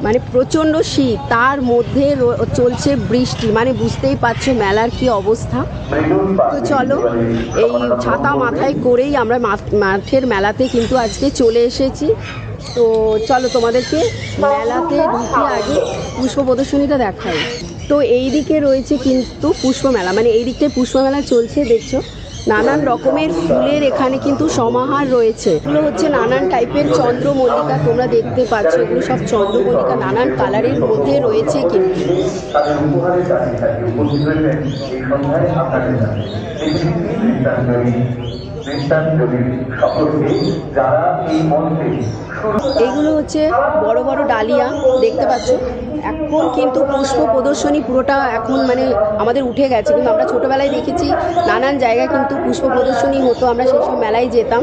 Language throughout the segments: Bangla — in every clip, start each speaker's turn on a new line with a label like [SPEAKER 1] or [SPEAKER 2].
[SPEAKER 1] মানে প্রচণ্ড শীত, তার মধ্যে চলছে বৃষ্টি, মানে বুঝতেই পারছো মেলার কি অবস্থা। তো চলো, এই ছাতা মাথায় করেই আমরা মাঠের মেলাতে কিন্তু আজকে চলে এসেছি। তো চলো তোমাদেরকে মেলাতে ঢুকে আগে পুষ্প প্রদর্শনীটা দেখাই। তো এই দিকে রয়েছে কিন্তু পুষ্প মেলা, মানে এই দিকটায় পুষ্প মেলা চলছে, দেখছো নানান রকমের ফুলের এখানে কিন্তু সমাহার রয়েছে। এগুলো হচ্ছে নানান টাইপের চন্দ্রমল্লিকা, তোমরা দেখতে পাচ্ছ এগুলো সব চন্দ্রমল্লিকা নানান কালারের মধ্যে রয়েছে কিন্তু। এইগুলো হচ্ছে বড় বড় ডালিয়া, দেখতে পাচ্ছ। এখন কিন্তু পুষ্প প্রদর্শনী পুরোটা এখন মানে আমাদের উঠে গেছে, কিন্তু আমরা ছোটোবেলায় দেখেছি নানান জায়গায় কিন্তু পুষ্প প্রদর্শনী হতো, আমরা সেই সব মেলায় যেতাম।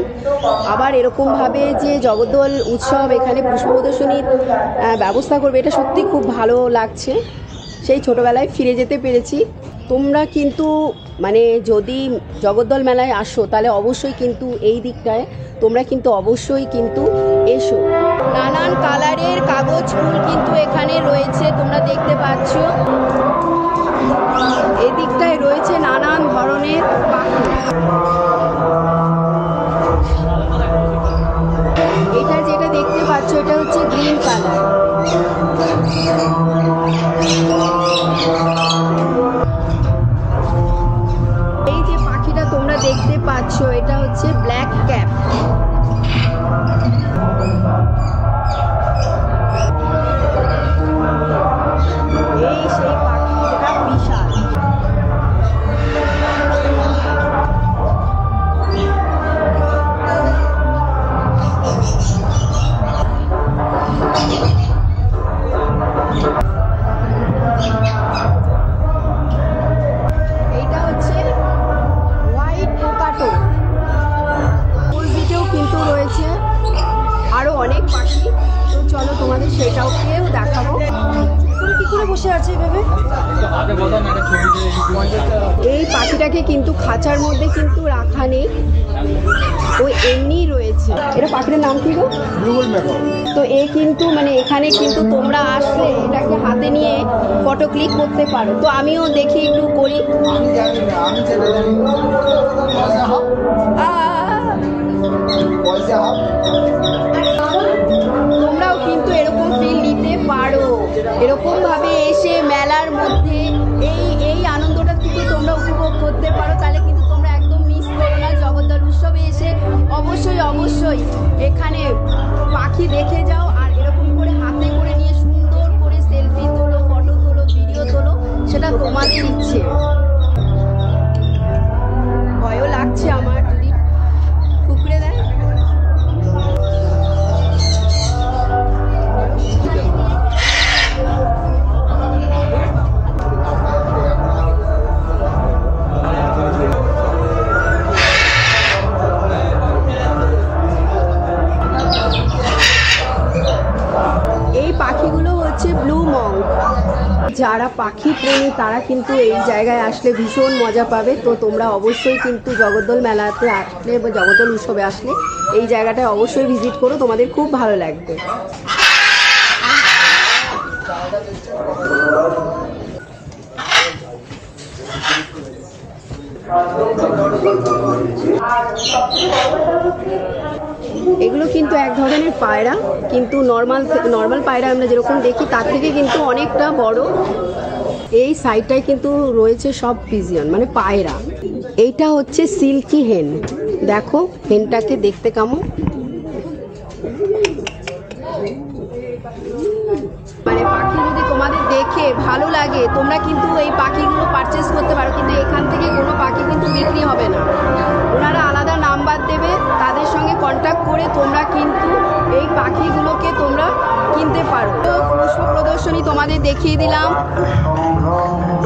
[SPEAKER 1] আবার এরকমভাবে যে জগদ্দল উৎসব এখানে পুষ্প প্রদর্শনীর ব্যবস্থা করবে, এটা সত্যি খুব ভালো লাগছে। সেই ছোটোবেলায় ফিরে যেতে পেরেছি। তোমরা কিন্তু মানে যদি জগদ্দল মেলায় আসো তাহলে অবশ্যই কিন্তু এই দিকটায় তোমরা কিন্তু অবশ্যই কিন্তু এসো। নানান কালারের কাগজ ফুল কিন্তু এখানে রয়েছে, তোমরা দেখতে পাচ্ছ। এই দিকটায় রয়েছে নানান ধরনের পাখি। এটা যেটা দেখতে পাচ্ছ এটা হচ্ছে গ্রিন কালার। এই যে পাখিটা তোমরা দেখতে পাচ্ছ এটা হচ্ছে ব্ল্যাক ক্যাপ। এই সেই পাখি যেটা বিশাল। এইটা হচ্ছে হোয়াইট কোকাটো। পূর্বিতেও কিন্তু রয়েছে আরো অনেক পাখি, তো চলো তোমাদের সেটাকেও দেখাবো। কি করে বসে আছে ভেবে। এই পাখিটাকে কিন্তু খাঁচার মধ্যে কিন্তু রাখা নেই, ওই এমনি রয়েছে। এটা পাখিটার নাম কি গো? তো এ কিন্তু মানে এখানে কিন্তু তোমরা আসলে এটাকে হাতে নিয়ে ফটো ক্লিক করতে পারো। তো আমিও দেখি একটু করি। তোমরাও কিন্তু এরকম ফিল নিতে পারো, এরকম ভাবে এসে মেলার মধ্যে এই আনন্দটা কিন্তু তোমরা উপভোগ করতে পারো। তাহলে কিন্তু তোমরা একদম মিস করো না, জগদ্দল উৎসবে এসে অবশ্যই এখানে পাখি দেখে যাও, আর এরকম করে হাতে করে নিয়ে সুন্দর করে সেলফি তোলো, ফটো তোলো, ভিডিও তোলো, সেটা তোমাদের ইচ্ছে। ভয়ও লাগছে আমার যদি কুকুরে দেয়। এই পাখিগুলো হচ্ছে ব্লু মঙ্ক। যারা পাখি প্রেমী তারা কিন্তু এই জায়গায় আসলে ভীষণ মজা পাবে। তো তোমরা অবশ্যই কিন্তু জগদ্দল মেলাতে আসলে বা জগদ্দল উৎসবে আসলে এই জায়গাটায় অবশ্যই ভিজিট করো, তোমাদের খুব ভালো লাগবে। এগুলো কিন্তু এক ধরনের পায়রা, কিন্তু নর্মাল পায়রা আমরা যেরকম দেখি তার থেকে কিন্তু অনেকটা বড়। এই সাইডটায় কিন্তু রয়েছে সব পিজিয়ন মানে পায়রা। এইটা হচ্ছে সিল্কি হেন, দেখো হেনটাকে দেখতে কেমন। মানে পাখি যদি তোমাদের দেখে ভালো লাগে তোমরা কিন্তু এই পাখিগুলো পারচেস করতে পারো, কিন্তু এখান থেকে কোনো পাখি কিন্তু বিক্রি হবে না। ওনারা আলাদা নাম্বার দেবে, তাদের সঙ্গে কন্ট্যাক্ট করে তোমরা কিন্তু এই পাখিগুলোকে তোমরা কিনতে পারো। তো পুষ্প প্রদর্শনী তোমাদের দেখিয়ে দিলাম,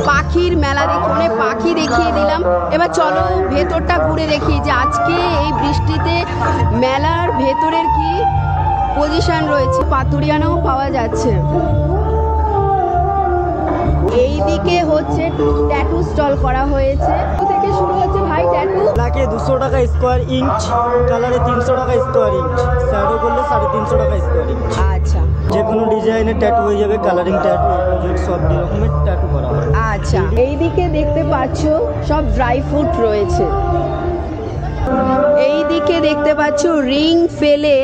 [SPEAKER 1] পাখির মেলা দেখে অনেক পাখি দেখিয়ে দিলাম। এবার চলো ভেতরটা ঘুরে দেখি যে আজকে এই বৃষ্টিতে মেলার ভেতরের কি পজিশন রয়েছে। পাতুরিয়ানাও পাওয়া যাচ্ছে। এই দিকে হচ্ছে ট্যাটু স্টল করা হয়েছে। থেকে শুরু হচ্ছে ভাই ট্যাটু।
[SPEAKER 2] নাকে 200 টাকা স্কোয়ার ইঞ্চ, কালারে 300 টাকা স্কোয়ার ইঞ্চ, স্যারও করলে 350 টাকা স্কোয়ার ইঞ্চ।
[SPEAKER 1] আচ্ছা,
[SPEAKER 2] যে কোনো ডিজাইনের ট্যাটু হয়ে যাবে, কালারিং ট্যাটু সব রকমের ট্যাটু করা হয়।
[SPEAKER 1] আচ্ছা, এইদিকে দেখতে পাচ্ছ সব ড্রাই ফ্রুট রয়েছে। এইদিকে দেখতে পাচ্ছ রিং ফেলে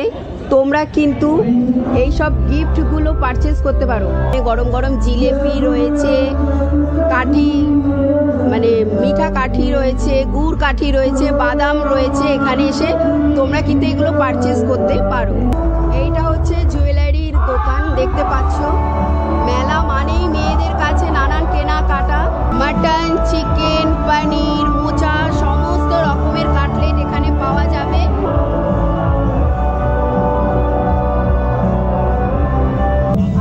[SPEAKER 1] তোমরা কিন্তু এই সব গিফটগুলো পারচেজ করতে পারো। গরম গরম জিলেপি রয়েছে, কাঠি মানে মিঠা কাঠি রয়েছে, গুড় কাঠি রয়েছে, বাদাম রয়েছে। এখানে এসে তোমরা কিন্তু এগুলো পারচেজ করতে পারো। এইটা হচ্ছে জুয়েলারির দোকান, দেখতে পাচ্ছ। মেলা মানেই মেয়েদের কাছে নানান কেনাকাটা, মাটন, চিকেন, পনির, মোচা, সমস্ত রকমের কাটলেট এখানে পাওয়া যাবে।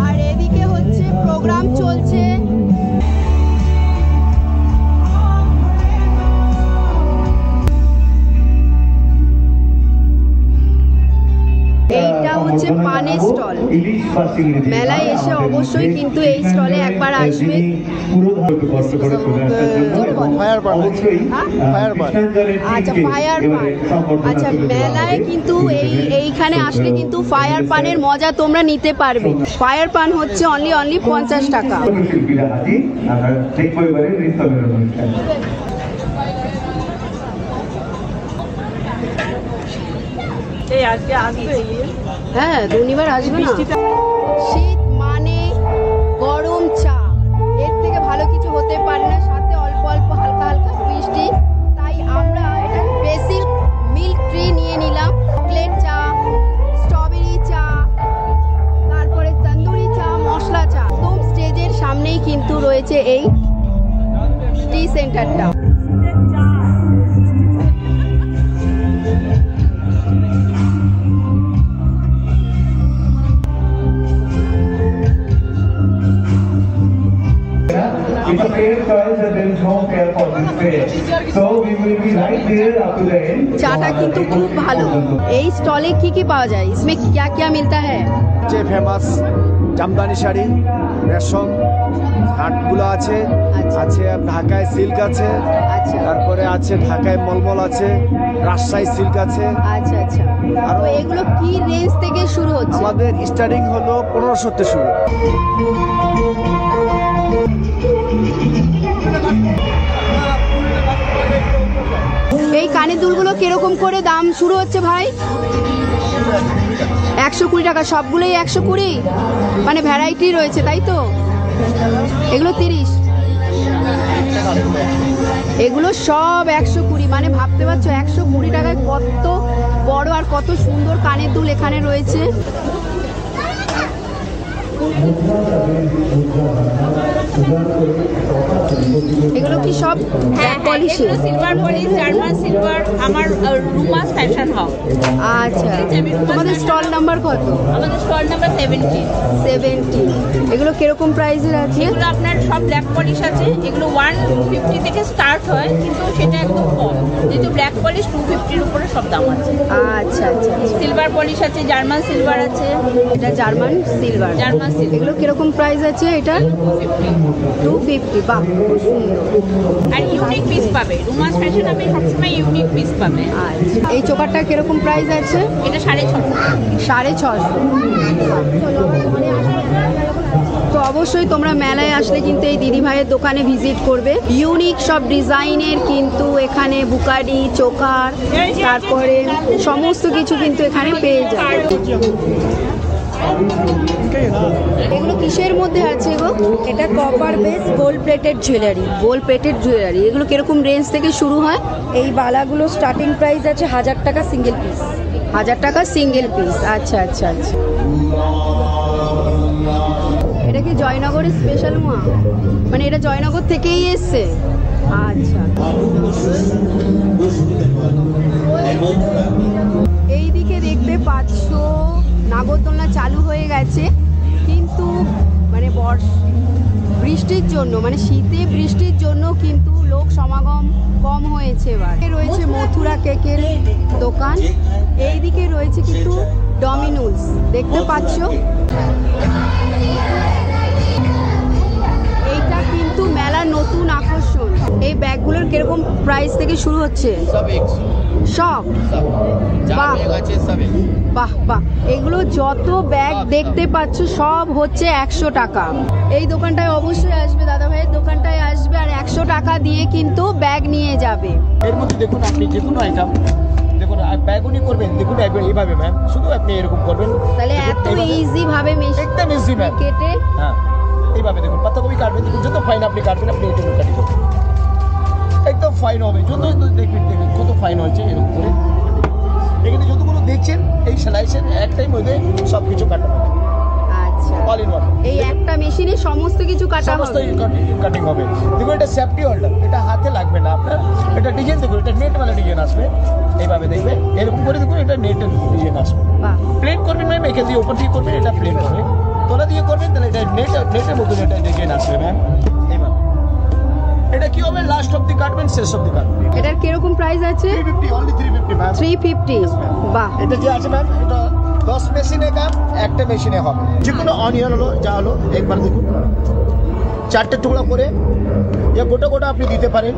[SPEAKER 1] আর এদিকে হচ্ছে প্রোগ্রাম চলছে। এইটা হচ্ছে পানের স্টল। মেলায় এসে অবশ্যই কিন্তু এই স্টলে একবার আসবে। আচ্ছা, ফায়ার পান। আচ্ছা, মেলায় কিন্তু এইখানে আসলে কিন্তু ফায়ার পানের মজা তোমরা নিতে পারবে। ফায়ার পান হচ্ছে অনলি 50 টাকা। হ্যাঁ, দুনিবার আসবে না। শীত মানে গরম চা, এর থেকে ভালো কিছু হতে পারে না। সাথে অল্প অল্প হালকা হালকা বৃষ্টি। তাই আমরা এটা বেসিক মিল্ক ট্রি নিয়ে নিলাম। চকলেট চা, স্ট্রবেরি চা, তারপরে তন্দুরি চা, মশলা চা। একদম স্টেজের সামনেই কিন্তু রয়েছে এই টি সেন্টারটা।
[SPEAKER 3] It's a fair choice and there is no fair for this fair. So we will be right there up to the end.
[SPEAKER 1] চাটা কিন্তু খুব ভালো। এই স্টলে কি কি পাওয়া যায়? इसमें क्या क्या मिलता है?
[SPEAKER 4] যে ফেমাস জামদানি শাড়ি, রেশম, হাটগুলো আছে,
[SPEAKER 1] আচ্ছা।
[SPEAKER 4] আছে ঢাকায় সিল্ক আছে,
[SPEAKER 1] আচ্ছা
[SPEAKER 4] তারপরে আছে ঢাকায় মলমল আছে, রাজশাহী সিল্ক আছে।
[SPEAKER 1] আচ্ছা আচ্ছা। তো এগুলো কি রেঞ্জ থেকে শুরু হচ্ছে?
[SPEAKER 4] আমাদের স্টার্টিং হলো 1500 তে শুরু।
[SPEAKER 1] এই কানের দুলগুলো কিরকম করে দাম শুরু হচ্ছে ভাই? 120 টাকা। সবগুলোই 120, মানে ভ্যারাইটি রয়েছে তাই তো? এগুলো 30, এগুলো সব 120। মানে ভাবতে পারছো 120 টাকায় কত বড় আর কত সুন্দর কানের দুল এখানে রয়েছে। এগুলো কি সব ব্ল্যাক পলিশে?
[SPEAKER 5] সিলভার পলিশ, জার্মান সিলভার, আমার রুমাস ফ্যাশন হাউস।
[SPEAKER 1] আচ্ছা, তোমাদের স্টল নাম্বার কত?
[SPEAKER 5] আমাদের স্টল নাম্বার
[SPEAKER 1] 70। এগুলো কিরকম প্রাইসের আছে?
[SPEAKER 5] এগুলো আপনার সব ব্ল্যাক পলিশ আছে, এগুলো 150 থেকে স্টার্ট হয়, কিন্তু সেটা একদম কম, যেহেতু ব্ল্যাক পলিশ 250-র উপরে সব দাম আছে।
[SPEAKER 1] আচ্ছা আচ্ছা।
[SPEAKER 5] সিলভার পলিশ আছে, জার্মান সিলভার আছে।
[SPEAKER 1] এটা জার্মান সিলভার।
[SPEAKER 5] জার্মান সিলভার
[SPEAKER 1] এগুলো কিরকম প্রাইস আছে? এটা 250। বাহ, খুব সুন্দর।
[SPEAKER 5] আর ইউনিক পিস পাবে, রুমাস ফ্যাশন হাউসে সবসময় ইউনিক পিস পাবে।
[SPEAKER 1] আচ্ছা, এই চোকারটা কিরকম প্রাইস আছে?
[SPEAKER 5] এটা 650।
[SPEAKER 1] 650। তো অবশ্যই তোমরা মেলায় আসলে কিন্তু এই দিদি ভাইয়ের দোকানে ভিজিট করবে। ইউনিক সব ডিজাইনের কিন্তু এখানে বুকারি, চোকার, তারপরে সমস্ত কিছু কিন্তু এখানে পেয়ে যাবে। এগুলো কিসের মধ্যে আছে গো?
[SPEAKER 6] এটা copper base gold plated jewellery.
[SPEAKER 1] Gold plated jewellery. এগুলো কিরকম রেঞ্জ থেকে শুরু হয়?
[SPEAKER 6] এই বালাগুলো স্টার্টিং প্রাইস আছে 1000 টাকা সিঙ্গেল পিস।
[SPEAKER 1] 1000 টাকা সিঙ্গেল পিস। আচ্ছা আচ্ছা আচ্ছা। এটা কি জয়নগরের স্পেশাল মোয়া? মানে এটা জয়নগর থেকেই এসছে? আচ্ছা। এইদিকে দেখতে পাচ্ছ নাগরদোলনা চালু হয়ে গেছে, কিন্তু মানে বৃষ্টির জন্য, মানে শীতে বৃষ্টির জন্য কিন্তু লোক সমাগম কম হয়েছে। এবার রয়েছে মথুরা কেকের দোকান, এইদিকে রয়েছে কিন্তু ডমিনোস, দেখতে পাচ্ছ। এইটা কিন্তু মেলার নতুন আকর্ষণ। এই ব্যাগগুলোর কিরকম প্রাইস থেকে শুরু হচ্ছে? সব বাহ বাহ বাহ, এগুলো যত ব্যাগ দেখতে পাচ্ছ সব হচ্ছে 100 টাকা। এই দোকানটায় অবশ্যই আসবে, দাদা ভাইয়ের দোকানটায় আসবে আর 100 টাকা দিয়ে কিন্তু ব্যাগ নিয়ে যাবে।
[SPEAKER 4] এর মধ্যে দেখুন আপনি যে কোনো আইটেম দেখুন ব্যাগুনি করবেন, দেখুন এইভাবে ম্যাম, শুধু আপনি এরকম করবেন,
[SPEAKER 1] তাহলে এত ইজি ভাবে
[SPEAKER 4] একদম ইজি ম্যাম।
[SPEAKER 1] কেটে
[SPEAKER 4] হ্যাঁ এইভাবে দেখুন পাতাকপি কাটবেন, দেখুন যত ফাইন আপনি কাটবেন আপনি এটা কাটি করবেন, একদম ফাইন হবে, যত দেখবেন দেখবেন কত ফাইন হয়েছে এরকম করে। এখানে যতগুলো দেখছেন এই সেলাইসের একটাই মধ্যে সব কিছু কাটা হবে,
[SPEAKER 1] আচ্ছা
[SPEAKER 4] অল ইন ওয়ান।
[SPEAKER 1] এই একটা মেশিনে সমস্ত কিছু কাটা
[SPEAKER 4] সমস্ত
[SPEAKER 1] হবে।
[SPEAKER 4] কাটিং হবে। দেখুন এটা সেফটি হোল্ডার, এটা হাতে লাগবে না আপনার, এটা ডিজাইন দেখুন, এটা নেটওয়ালা ডিজাইন আসবে, এইভাবে দেখবে এরকম করে দেখুন, এটা নেটের ডিজাইন আসবে।
[SPEAKER 1] বাহ,
[SPEAKER 4] প্লেন করবেন ম্যাম, এখান দিয়ে ওপর দিয়ে করবেন, এটা প্লেন হবে, তোলা দিয়ে করবেন তাহলে এটা নেটের মধ্যে এটা ডিজাইন আসবে ম্যাম। এইভাবে এটা কি হবে, লাস্ট অব্দি কাটবেন, শেষ অব্দি কাটবেন।
[SPEAKER 1] এটার কিরকম প্রাইস আছে?
[SPEAKER 4] 350, অনলি 350 ম্যাম।
[SPEAKER 1] 350। বাহ,
[SPEAKER 4] এটা যে আছে ম্যাম, এটা 10 মেশিনে কাম, একটা মেশিনে হবে। যে কোনো অনিয়ন হলো যা হলো একবার দেখুন, 4টে টুকরা করে গোটা গোটা আপনি দিতে পারেন।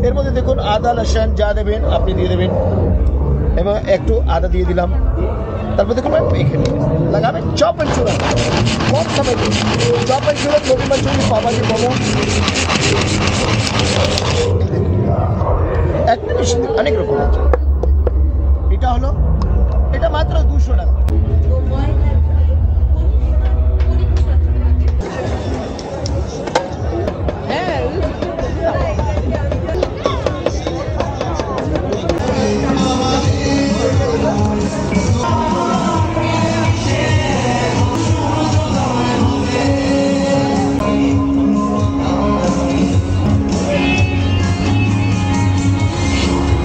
[SPEAKER 4] এর মধ্যে দেখুন আদা রসুন যা দেবেন আপনি দিয়ে দেবেন, এবং একটু আদা দিয়ে দিলাম। তারপর দেখুন ম্যাম এখানে লাগাবেন চপ অ্যান্ড চুরা, কম সময় চপ অ্যান্ড চুরা, গোবি মাঞ্চুরি, পাবাজি মোমো, একটা মেশিন অনেক রকম আছে। এটা হলো, এটা মাত্র 200 টাকা।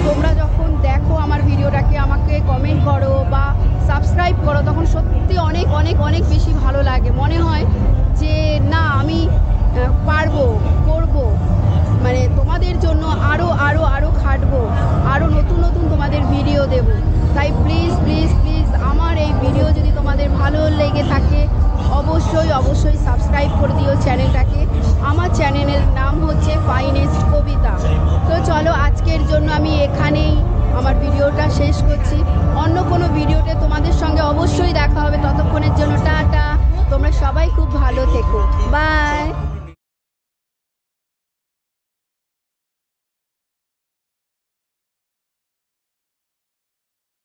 [SPEAKER 1] তোমরা যখন দেখো আমার ভিডিওটাকে, আমাকে কমেন্ট করো বা সাবস্ক্রাইব করো, তখন সত্যি অনেক অনেক অনেক বেশি ভালো লাগে। মনে হয় যে না আমি পারবো, করব, মানে তোমাদের জন্য আরও আরও আরও খাটবো, আরও নতুন নতুন তোমাদের ভিডিও দেব। তাই প্লিজ প্লিজ প্লিজ আমার এই ভিডিও যদি তোমাদের ভালো লেগে থাকে অবশ্যই অবশ্যই সাবস্ক্রাইব করে দিও চ্যানেলটাকে। আমার চ্যানেলের নাম হচ্ছে ফাইনেস্ট কবিতা। তো চলো আজকের জন্য আমি এখানেই আমার ভিডিওটা শেষ করছি। অন্য কোনো ভিডিওতে তোমাদের সঙ্গে অবশ্যই দেখা হবে। ততক্ষণের জন্য টাটা, তোমরা সবাই